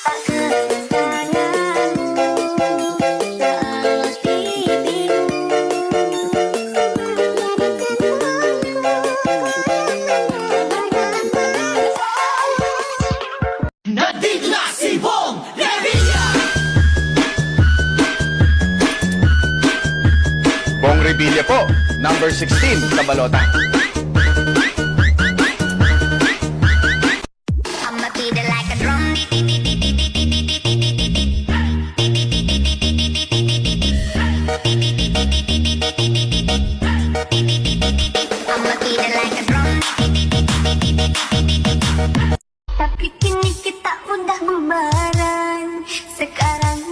tak kedatanganmu seolah bibirmu Nandito na si Bong Revilla! Bong Revilla po, number 16 sa balota. I'ma beat it like a drum. I'ma beat it like a drum. Tapi kini kita udah bubaran. Sekarang